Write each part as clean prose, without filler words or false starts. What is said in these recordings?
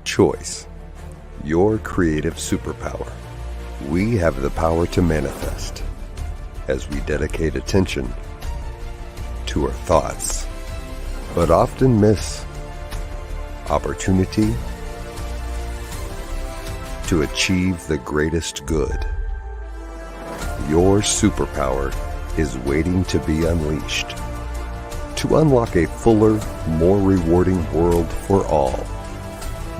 Choice, your creative superpower. We have the power to manifest as we dedicate attention to our thoughts, but often miss opportunity to achieve the greatest good. Your superpower is waiting to be unleashed to unlock a fuller, more rewarding world for all.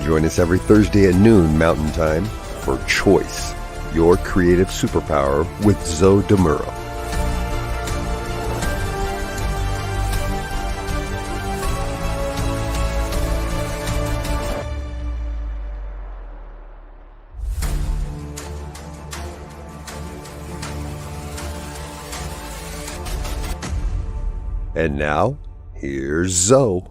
Join us every Thursday at noon Mountain Time for Choice, your creative superpower with Zoe Muro. And now, here's Zoe.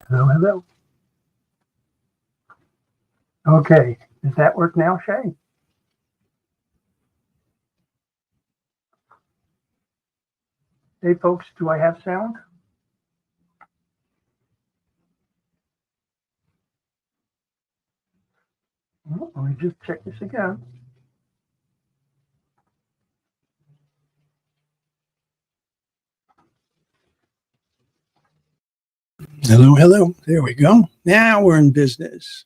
Hello, hello. Okay, does that work now, Shay? Hey, folks, do I have sound? Let me just check this again. Hello, hello. There we go. Now we're in business.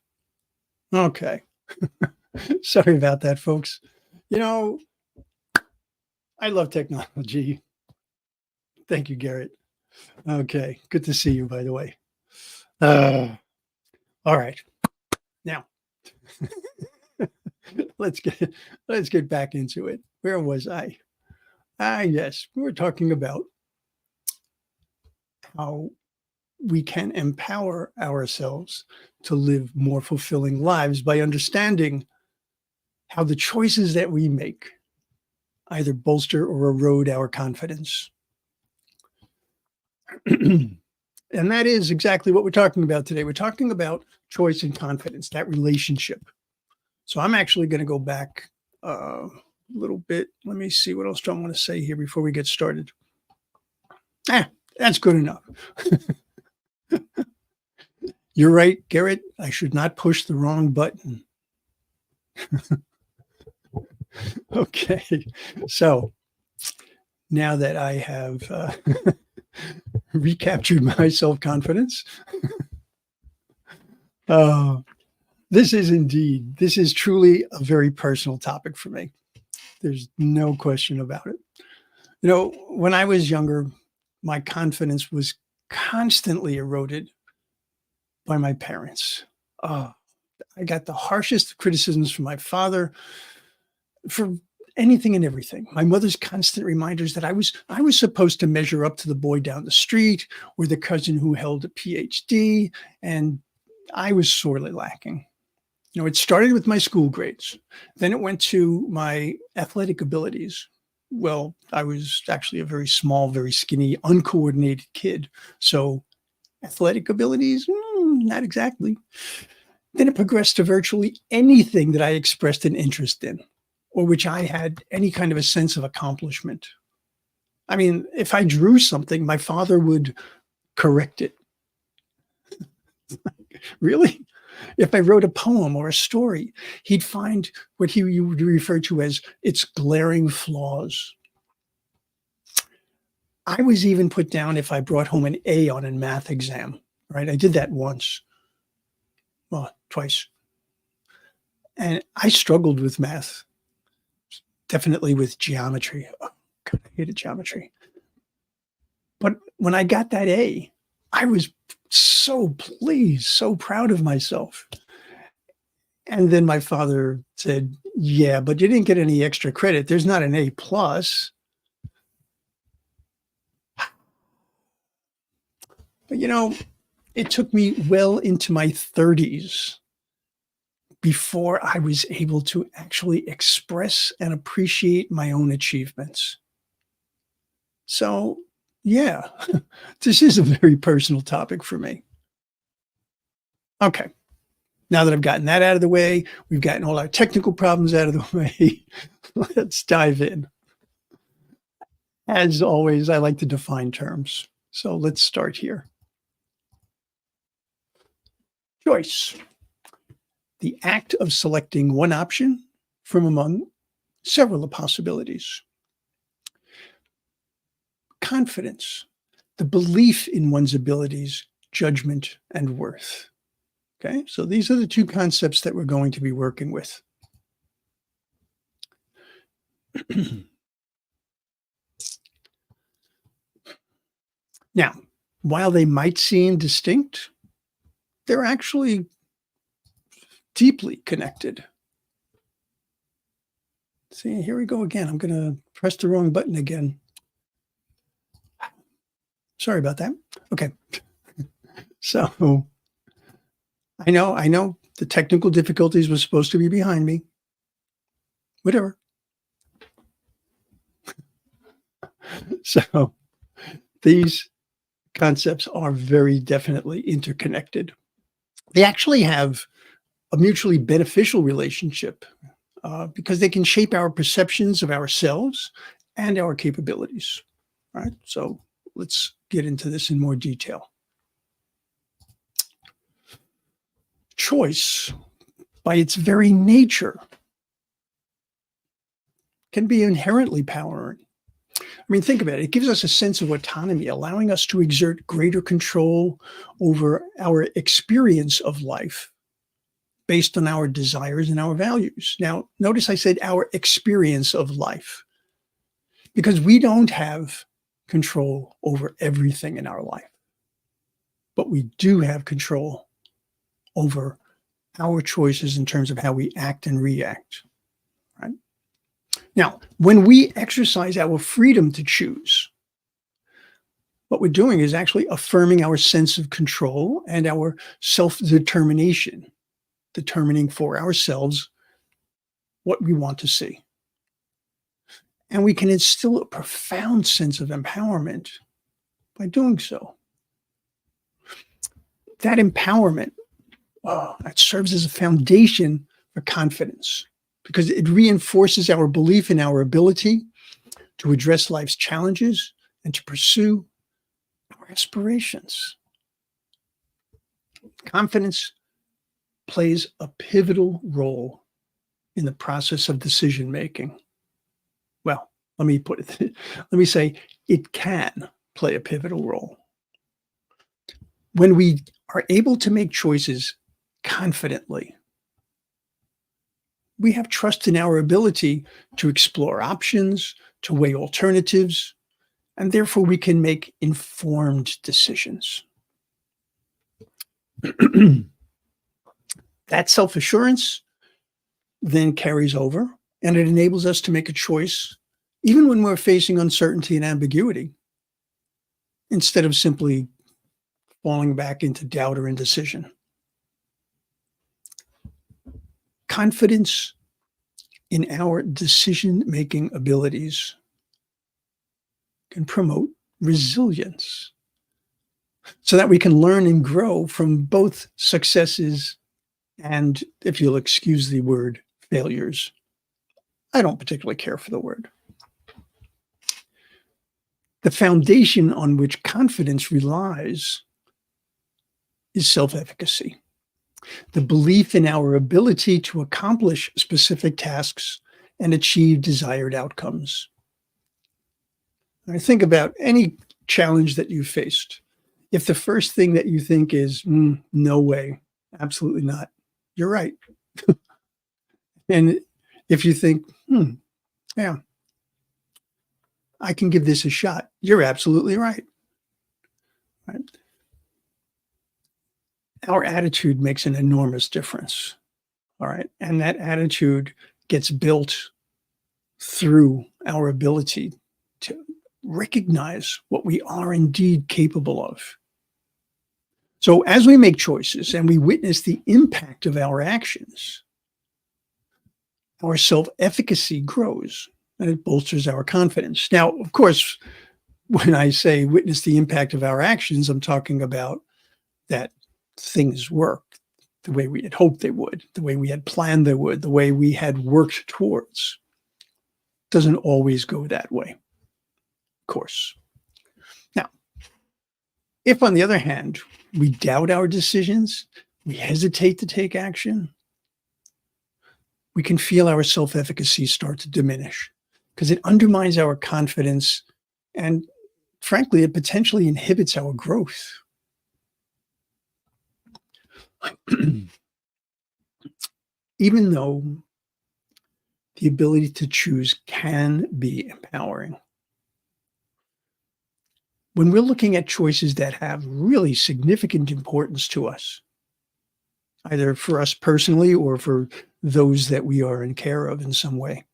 Okay. Sorry about that, folks. You know, I love technology. Thank you, Garrett. Okay. Good to see you, by the way. All right. Now, let's get back into it. Where was I? Yes, we were talking about how we can empower ourselves to live more fulfilling lives by understanding how the choices that we make either bolster or erode our confidence. And that is exactly what we're talking about today. We're talking about choice and confidence, that relationship. So I'm actually going to go back a little bit. Let me see what else do I want to say here before we get started. That's good enough. You're right, Garrett. I should not push the wrong button. Okay. So now that I have recaptured my self-confidence, this is truly a very personal topic for me. There's no question about it. You know, when I was younger, my confidence was constantly eroded by my parents. I got the harshest criticisms from my father for anything and everything. My mother's constant reminders that I was supposed to measure up to the boy down the street or the cousin who held a PhD, and I was sorely lacking. You know, it started with my school grades. Then it went to my athletic abilities. Well, I was actually a very small, very skinny, uncoordinated kid. So athletic abilities, not exactly. Then it progressed to virtually anything that I expressed an interest in or which I had any kind of a sense of accomplishment. I mean, if I drew something, my father would correct it. Really? If I wrote a poem or a story, he'd find what he would refer to as its glaring flaws. I was even put down if I brought home an A on a math exam, right? I did that once. Well, twice. And I struggled with math, definitely with geometry. Oh, God, I hated geometry. But when I got that A, I was so pleased, so proud of myself. And then my father said, yeah, but you didn't get any extra credit. There's not an A plus. But you know, it took me well into my 30s before I was able to actually express and appreciate my own achievements. So, yeah, this is a very personal topic for me. Okay. Now that I've gotten that out of the way, we've gotten all our technical problems out of the way. Let's dive in. As always, I like to define terms. So let's start here. Choice. The act of selecting one option from among several possibilities. Confidence. The belief in one's abilities, judgment, and worth. Okay, so these are the two concepts that we're going to be working with. Now, while they might seem distinct, they're actually deeply connected. See, here we go again. I'm going to press the wrong button again. Sorry about that. Okay. So I know the technical difficulties were supposed to be behind me. Whatever. So these concepts are very definitely interconnected. They actually have a mutually beneficial relationship because they can shape our perceptions of ourselves and our capabilities. All right. So let's get into this in more detail. Choice, by its very nature, can be inherently powering. I mean, think about it. It gives us a sense of autonomy, allowing us to exert greater control over our experience of life based on our desires and our values. Now, notice I said our experience of life, because we don't have control over everything in our life, but we do have control over our choices in terms of how we act and react. Right? Now, when we exercise our freedom to choose, what we're doing is actually affirming our sense of control and our self-determination, determining for ourselves what we want to see. And we can instill a profound sense of empowerment by doing so. That empowerment, that serves as a foundation for confidence because it reinforces our belief in our ability to address life's challenges and to pursue our aspirations. Confidence plays a pivotal role in the process of decision making. Well, let me say it can play a pivotal role. When we are able to make choices confidently, we have trust in our ability to explore options, to weigh alternatives, and therefore we can make informed decisions. That self-assurance then carries over, and it enables us to make a choice even when we're facing uncertainty and ambiguity, instead of simply falling back into doubt or indecision. Confidence in our decision-making abilities can promote resilience so that we can learn and grow from both successes and, if you'll excuse the word, failures. I don't particularly care for the word. The foundation on which confidence relies is self-efficacy, the belief in our ability to accomplish specific tasks and achieve desired outcomes. I think about any challenge that you faced. If the first thing that you think is, no way, absolutely not, you're right. And if you think, yeah, I can give this a shot, you're absolutely right. Right? Our attitude makes an enormous difference. All right. And that attitude gets built through our ability to recognize what we are indeed capable of. So as we make choices and we witness the impact of our actions, our self-efficacy grows and it bolsters our confidence. Now, of course, when I say witness the impact of our actions, I'm talking about that things work the way we had hoped they would, the way we had planned they would, the way we had worked towards. It doesn't always go that way, of course. Now, if on the other hand, we doubt our decisions, we hesitate to take action, we can feel our self-efficacy start to diminish because it undermines our confidence and, frankly, it potentially inhibits our growth. Even though the ability to choose can be empowering, when we're looking at choices that have really significant importance to us, either for us personally or for those that we are in care of in some way,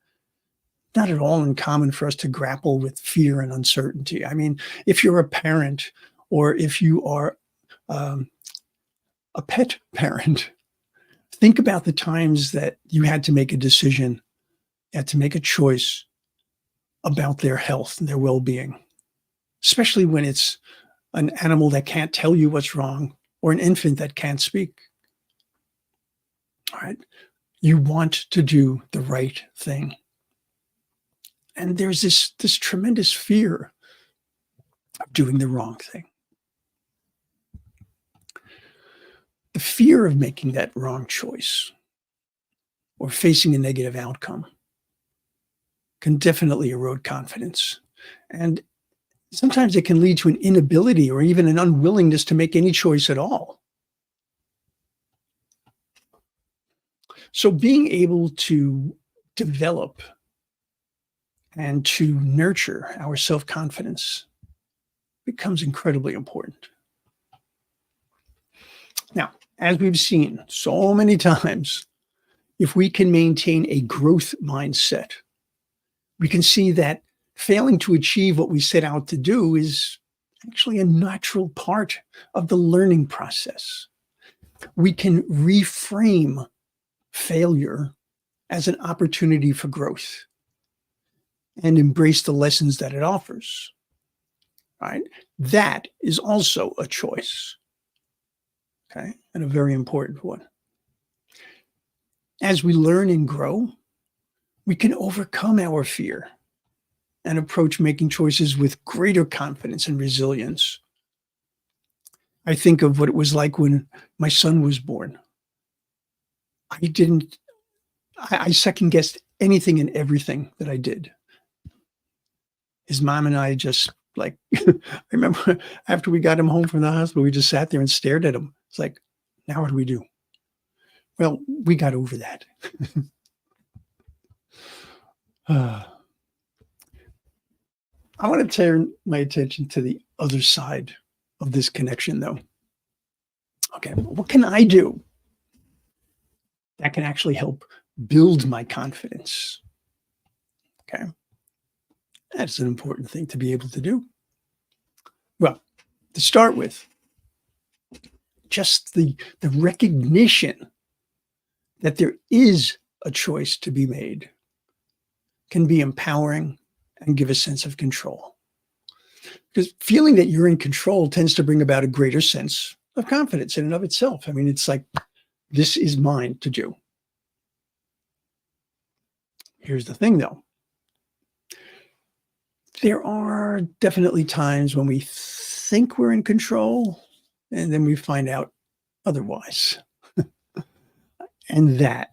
not at all uncommon for us to grapple with fear and uncertainty. I mean, if you're a parent or if you are a pet parent, think about the times that you had to make a decision, had to make a choice about their health and their well-being, especially when it's an animal that can't tell you what's wrong or an infant that can't speak. All right. You want to do the right thing. And there's this tremendous fear of doing the wrong thing. The fear of making that wrong choice or facing a negative outcome can definitely erode confidence. And sometimes it can lead to an inability or even an unwillingness to make any choice at all. So being able to develop and to nurture our self-confidence becomes incredibly important. Now, as we've seen so many times, if we can maintain a growth mindset, we can see that failing to achieve what we set out to do is actually a natural part of the learning process. We can reframe failure as an opportunity for growth and embrace the lessons that it offers. Right? That is also a choice. Okay, and a very important one. As we learn and grow, we can overcome our fear and approach making choices with greater confidence and resilience. I think of what it was like when my son was born. I didn't, I second guessed anything and everything that I did. His mom and I just like, I remember after we got him home from the hospital, we just sat there and stared at him. It's like, now what do we do? Well, we got over that. I want to turn my attention to the other side of this connection, though. Okay, what can I do that can actually help build my confidence? Okay, that's an important thing to be able to do. Well, to start with, just the recognition that there is a choice to be made can be empowering and give a sense of control. Because feeling that you're in control tends to bring about a greater sense of confidence in and of itself. I mean, it's like, this is mine to do. Here's the thing, though. There are definitely times when we think we're in control, and then we find out otherwise. And that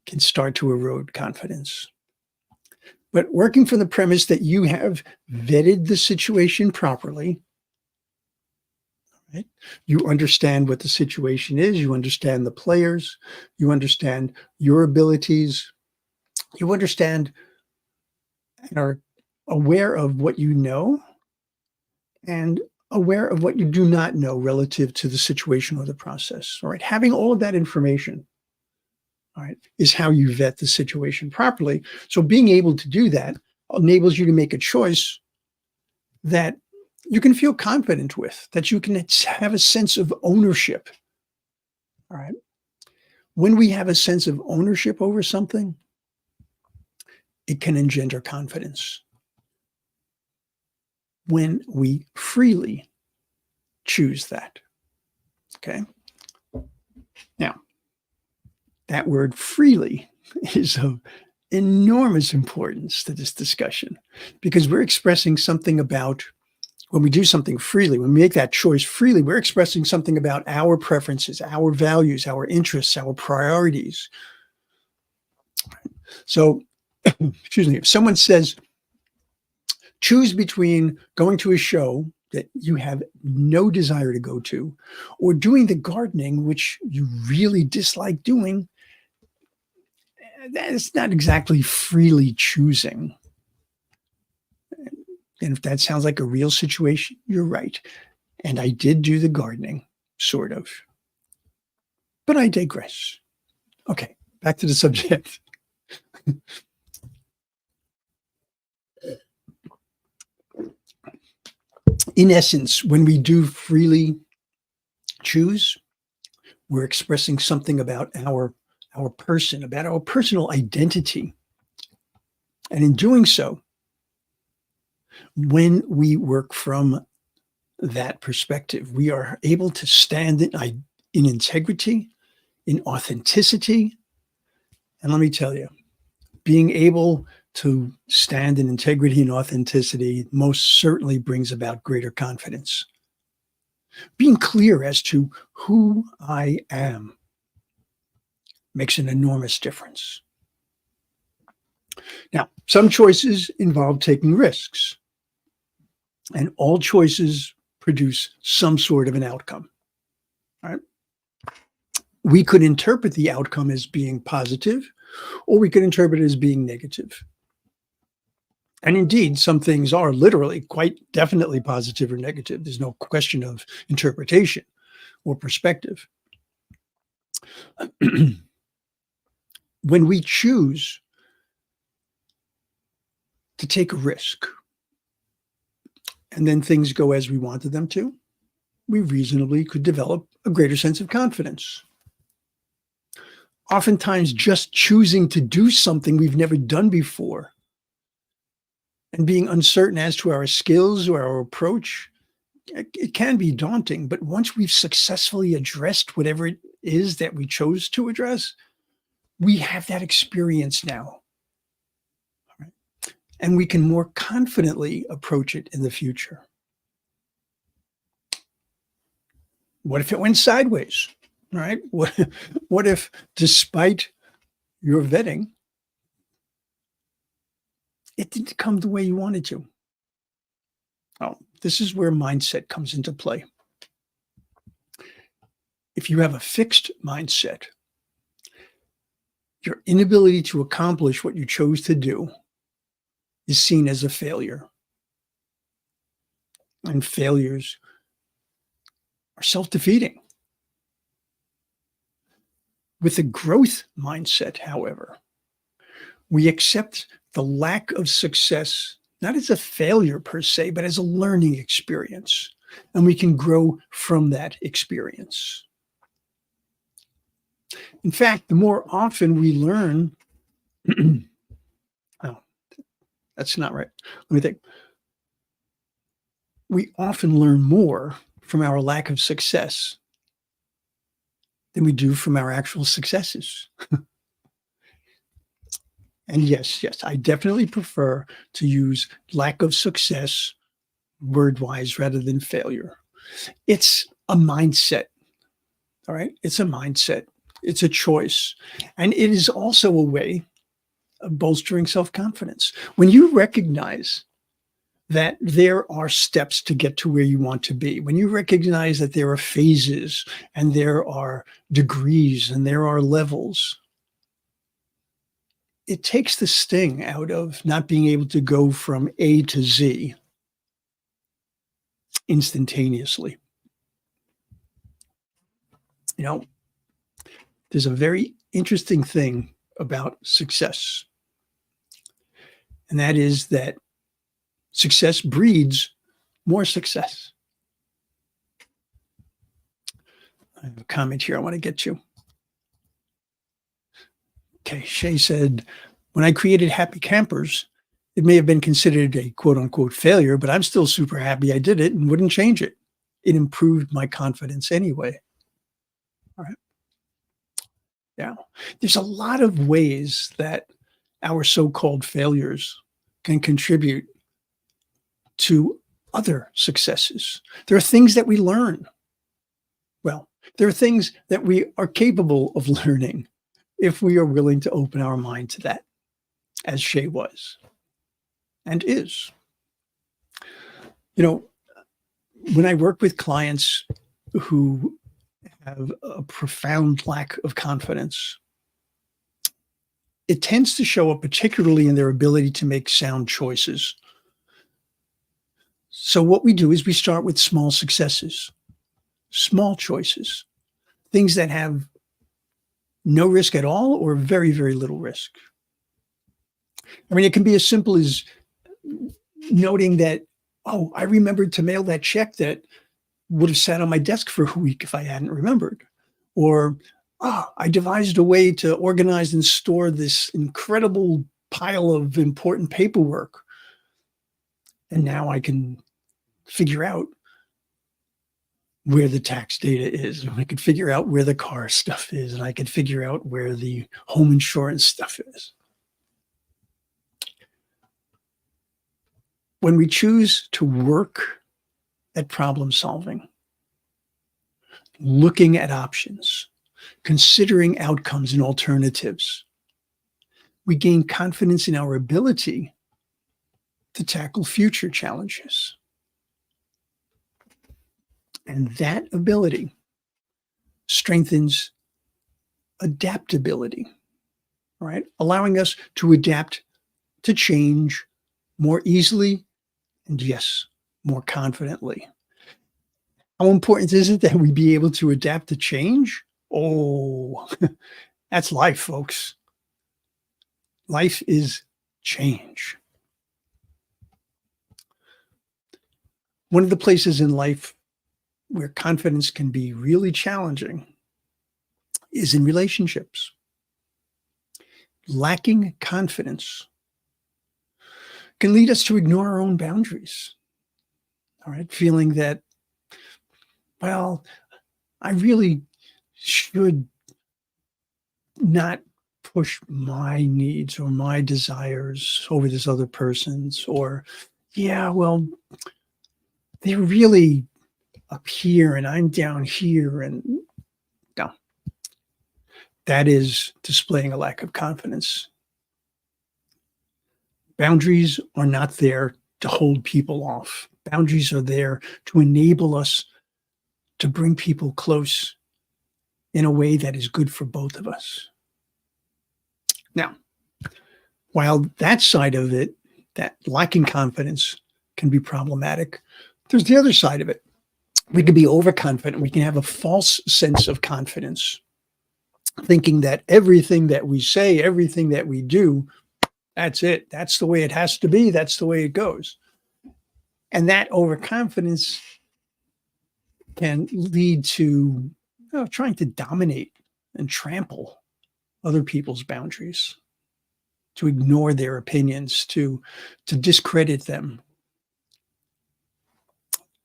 can start to erode confidence. But working from the premise that you have vetted the situation properly, right? You understand what the situation is, you understand the players, you understand your abilities, you understand and are aware of what you know and aware of what you do not know relative to the situation or the process. All right, having all of that information, all right, is how you vet the situation properly. So being able to do that enables you to make a choice that you can feel confident with, that you can have a sense of ownership. All right. When we have a sense of ownership over something, it can engender confidence. When we freely choose that. Okay. Now, that word freely is of enormous importance to this discussion because we're expressing something about when we do something freely, when we make that choice freely, we're expressing something about our preferences, our values, our interests, our priorities. So, excuse me, if someone says, choose between going to a show that you have no desire to go to or doing the gardening, which you really dislike doing, that is not exactly freely choosing. And if that sounds like a real situation, you're right. And I did do the gardening, sort of. But I digress. Okay, back to the subject. In essence, when we do freely choose, we're expressing something about our person, about our personal identity. And in doing so, when we work from that perspective, we are able to stand in integrity, in authenticity. And let me tell you, being able to stand in integrity and authenticity most certainly brings about greater confidence. Being clear as to who I am makes an enormous difference. Now, some choices involve taking risks, and all choices produce some sort of an outcome. All right? We could interpret the outcome as being positive, or we could interpret it as being negative. And indeed, some things are literally quite definitely positive or negative. There's no question of interpretation or perspective. When we choose to take a risk and then things go as we wanted them to, we reasonably could develop a greater sense of confidence. Oftentimes, just choosing to do something we've never done before and being uncertain as to our skills or our approach, it can be daunting. But once we've successfully addressed whatever it is that we chose to address, We have that experience now, right? And we can more confidently approach it in the future. What if it went sideways, right? What if, despite your vetting, it didn't come the way you wanted to? Oh, this is where mindset comes into play. If you have a fixed mindset, your inability to accomplish what you chose to do is seen as a failure. And failures are self-defeating. With a growth mindset, however, we accept the lack of success not as a failure per se, but as a learning experience. And we can grow from that experience. In fact, the more often we learn, oh, that's not right. Let me think. We often learn more from our lack of success than we do from our actual successes. And yes, I definitely prefer to use lack of success word-wise rather than failure. It's a mindset, all right? It's a mindset. It's a choice. And it is also a way of bolstering self-confidence. When you recognize that there are steps to get to where you want to be, when you recognize that there are phases and there are degrees and there are levels, it takes the sting out of not being able to go from A to Z instantaneously. You know, there's a very interesting thing about success, and that is that success breeds more success. I have a comment here I want to get to. Okay, Shay said, when I created Happy Campers, it may have been considered a quote unquote failure, but I'm still super happy I did it and wouldn't change it. It improved my confidence anyway. All right. Yeah. There's a lot of ways that our so-called failures can contribute to other successes. There are things that we learn. Well, there are things that we are capable of learning if we are willing to open our mind to that, as Shay was and is. You know, when I work with clients who have a profound lack of confidence, it tends to show up particularly in their ability to make sound choices. So what we do is we start with small successes, small choices, things that have no risk at all or very, very little risk. I mean, it can be as simple as noting that, oh, I remembered to mail that check that would have sat on my desk for a week if I hadn't remembered. Or, I devised a way to organize and store this incredible pile of important paperwork. And now I can figure out where the tax data is. And I could figure out where the car stuff is. And I could figure out where the home insurance stuff is. When we choose to work at problem solving, looking at options, considering outcomes and alternatives, we gain confidence in our ability to tackle future challenges. And that ability strengthens adaptability, right? Allowing us to adapt to change more easily and, yes, more confidently. How important is it that we be able to adapt to change? Oh, that's life, folks. Life is change. One of the places in life where confidence can be really challenging is in relationships. Lacking confidence can lead us to ignore our own boundaries. All right, feeling that, well, I really should not push my needs or my desires over this other person's, or, yeah, well, they're really up here and I'm down here. And no, that is displaying a lack of confidence. Boundaries are not there to hold people off. Boundaries are there to enable us to bring people close in a way that is good for both of us. Now, while that side of it, that lacking confidence, can be problematic, there's the other side of it. We can be overconfident. We can have a false sense of confidence, thinking that everything that we say, everything that we do, that's it. That's the way it has to be. That's the way it goes. And that overconfidence can lead to trying to dominate and trample other people's boundaries, to ignore their opinions, to discredit them.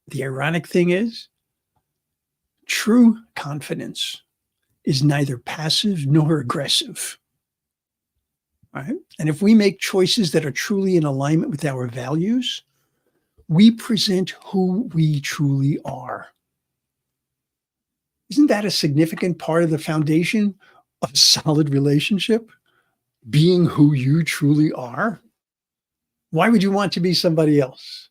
The ironic thing is, true confidence is neither passive nor aggressive. Right? And if we make choices that are truly in alignment with our values, we present who we truly are. Isn't that a significant part of the foundation of a solid relationship? Being who you truly are? Why would you want to be somebody else?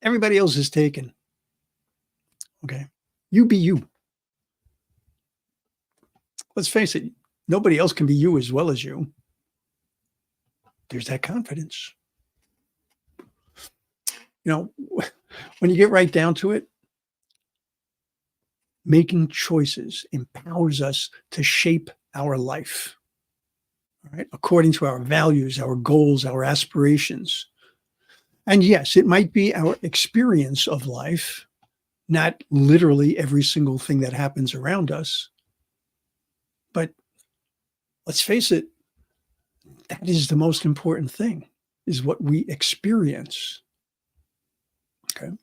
Everybody else is taken. Okay. You be you. Let's face it, nobody else can be you as well as you. There's that confidence. When you get right down to it, making choices empowers us to shape our life, all right, according to our values, our goals, our aspirations. And yes, it might be our experience of life, not literally every single thing that happens around us. But let's face it, that is the most important thing, is what we experience. Okay.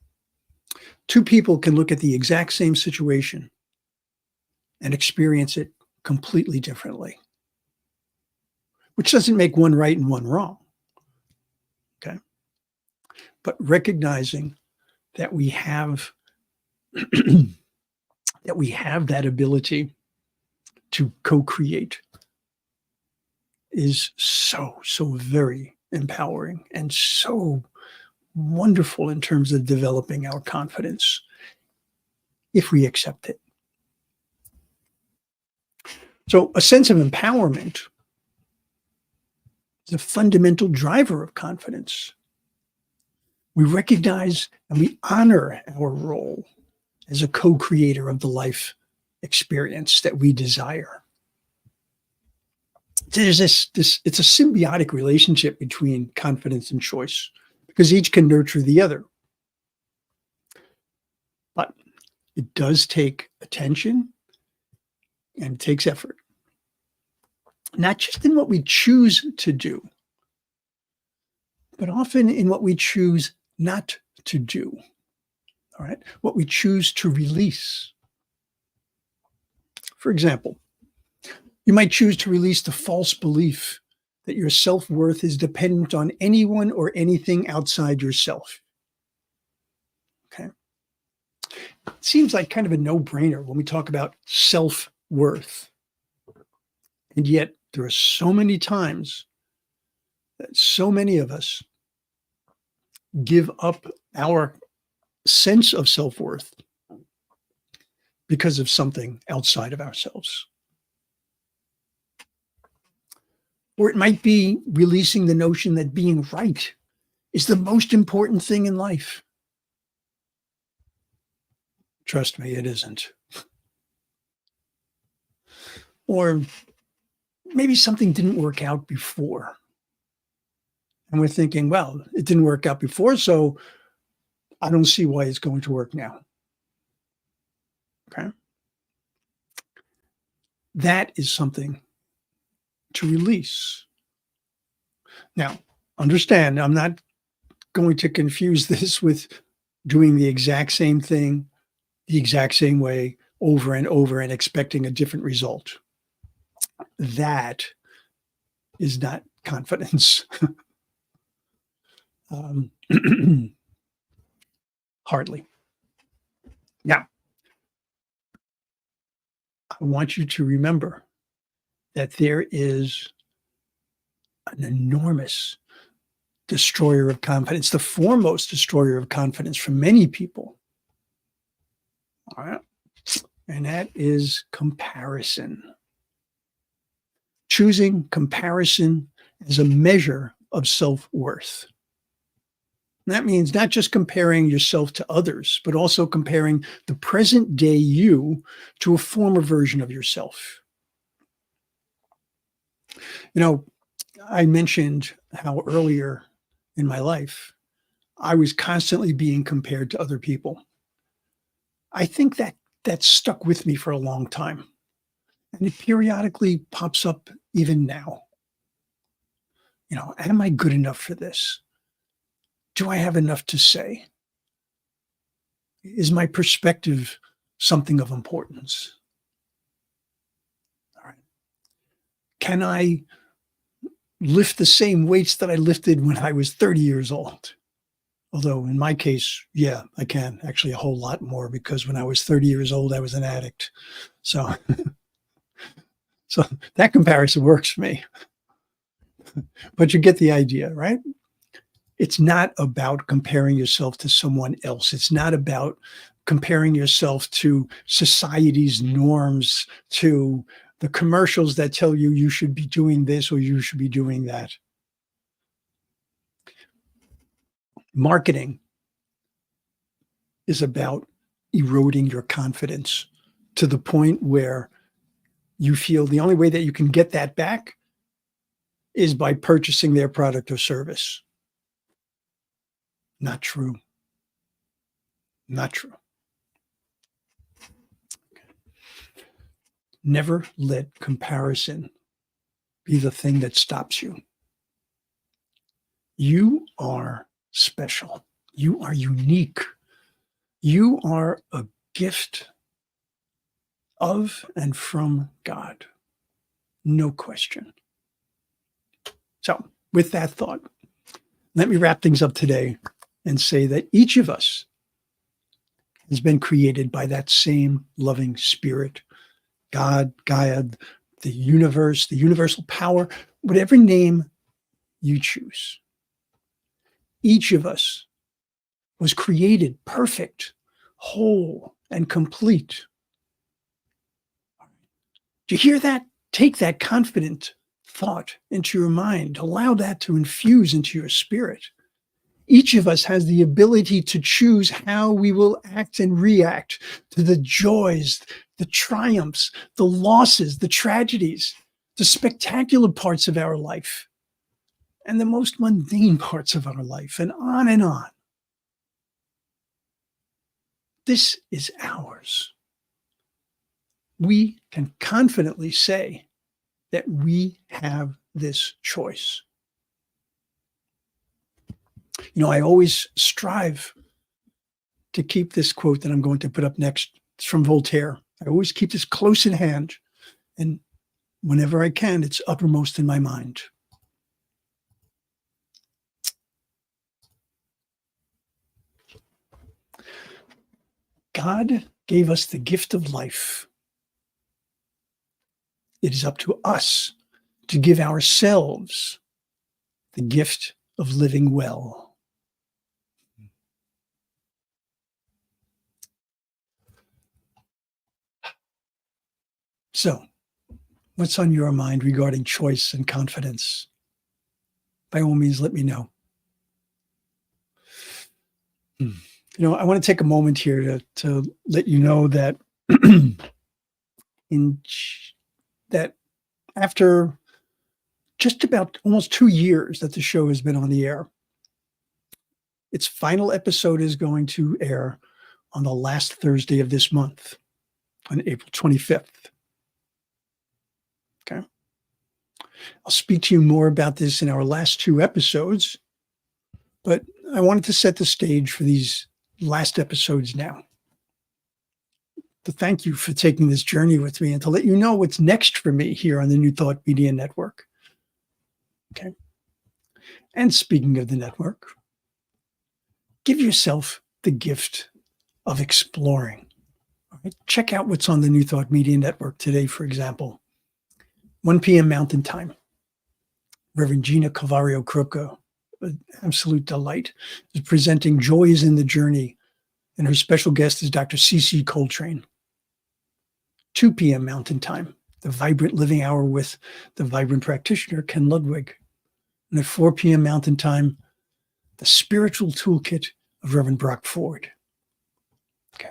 Two people can look at the exact same situation and experience it completely differently, which doesn't make one right and one wrong. Okay. But recognizing that we have that ability to co-create is so very empowering and so wonderful in terms of developing our confidence, if we accept it. So a sense of empowerment is a fundamental driver of confidence. We recognize and we honor our role as a co-creator of the life experience that we desire. There's it's a symbiotic relationship between confidence and choice, because each can nurture the other. But it does take attention and it takes effort. Not just in what we choose to do, but often in what we choose not to do. All right, what we choose to release. For example, you might choose to release the false belief that your self-worth is dependent on anyone or anything outside yourself. Okay. It seems like kind of a no-brainer when we talk about self-worth. And yet there are so many times that so many of us give up our sense of self-worth because of something outside of ourselves. Or it might be releasing the notion that being right is the most important thing in life. Trust me, it isn't. Or maybe something didn't work out before. And we're thinking, well, it didn't work out before, so I don't see why it's going to work now. Okay. That is something to release. Now, understand, I'm not going to confuse this with doing the exact same thing, the exact same way over and over and expecting a different result. That is not confidence. Um, hardly. Now, I want you to remember that there is an enormous destroyer of confidence, the foremost destroyer of confidence for many people. All right. And that is comparison. Choosing comparison as a measure of self-worth. That means not just comparing yourself to others, but also comparing the present day you to a former version of yourself. You know, I mentioned how earlier in my life, I was constantly being compared to other people. I think that stuck with me for a long time. And it periodically pops up even now. Am I good enough for this? Do I have enough to say? Is my perspective something of importance? All right. Can I lift the same weights that I lifted when I was 30 years old? Although in my case, yeah, I can actually a whole lot more because when I was 30 years old, I was an addict. So, so that comparison works for me. But you get the idea, right? It's not about comparing yourself to someone else. It's not about comparing yourself to society's norms, to the commercials that tell you you should be doing this or you should be doing that. Marketing is about eroding your confidence to the point where you feel the only way that you can get that back is by purchasing their product or service. Not true. Not true. Never let comparison be the thing that stops you. You are special. You are unique. You are a gift of and from God. No question. So, with that thought, let me wrap things up today and say that each of us has been created by that same loving spirit, God, Gaia, the universe, the universal power, whatever name you choose. Each of us was created perfect, whole, and complete. Do you hear that? Take that confident thought into your mind. Allow that to infuse into your spirit. Each of us has the ability to choose how we will act and react to the joys, the triumphs, the losses, the tragedies, the spectacular parts of our life, and the most mundane parts of our life, and on and on. This is ours. We can confidently say that we have this choice. I always strive to keep this quote that I'm going to put up next. It's from Voltaire. I always keep this close in hand, and whenever I can, it's uppermost in my mind. God gave us the gift of life. It is up to us to give ourselves the gift of living well. So, what's on your mind regarding choice and confidence? By all means, let me know. I want to take a moment here to let you know that that after just about almost 2 years that the show has been on the air, its final episode is going to air on the last Thursday of this month, on April 25th. Okay. I'll speak to you more about this in our last 2 episodes, but I wanted to set the stage for these last episodes now. to thank you for taking this journey with me and to let you know what's next for me here on the New Thought Media Network. Okay. And speaking of the network, give yourself the gift of exploring. All right? Check out what's on the New Thought Media Network today, for example. 1 p.m. Mountain Time. Reverend Gina Calvario-Krupko, an absolute delight, is presenting Joy is in the Journey, and her special guest is Dr. C.C. Coltrane. 2 p.m. Mountain Time, the Vibrant Living Hour with the Vibrant Practitioner, Ken Ludwig. And at 4 p.m. Mountain Time, the Spiritual Toolkit of Reverend Brock Ford. Okay.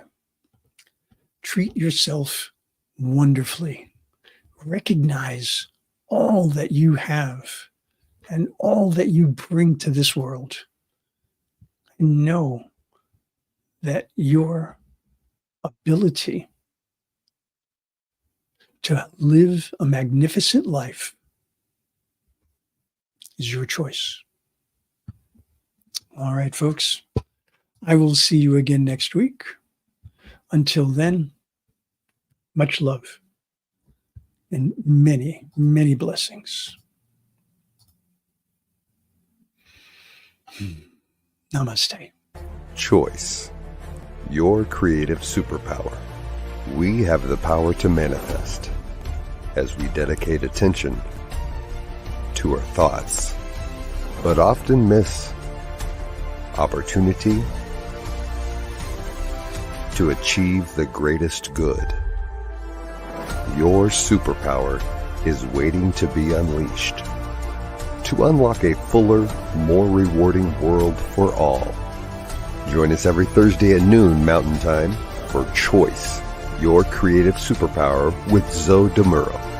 Treat yourself wonderfully. Recognize all that you have and all that you bring to this world. And know that your ability to live a magnificent life is your choice. All right, folks. I will see you again next week. Until then, much love and many, many blessings. Namaste. Choice, your creative superpower. We have the power to manifest as we dedicate attention to our thoughts, but often miss opportunity to achieve the greatest good. Your superpower is waiting to be unleashed to unlock a fuller, more rewarding world for all. Join us every Thursday at noon Mountain Time for Choice, your creative superpower with Zoe Muro.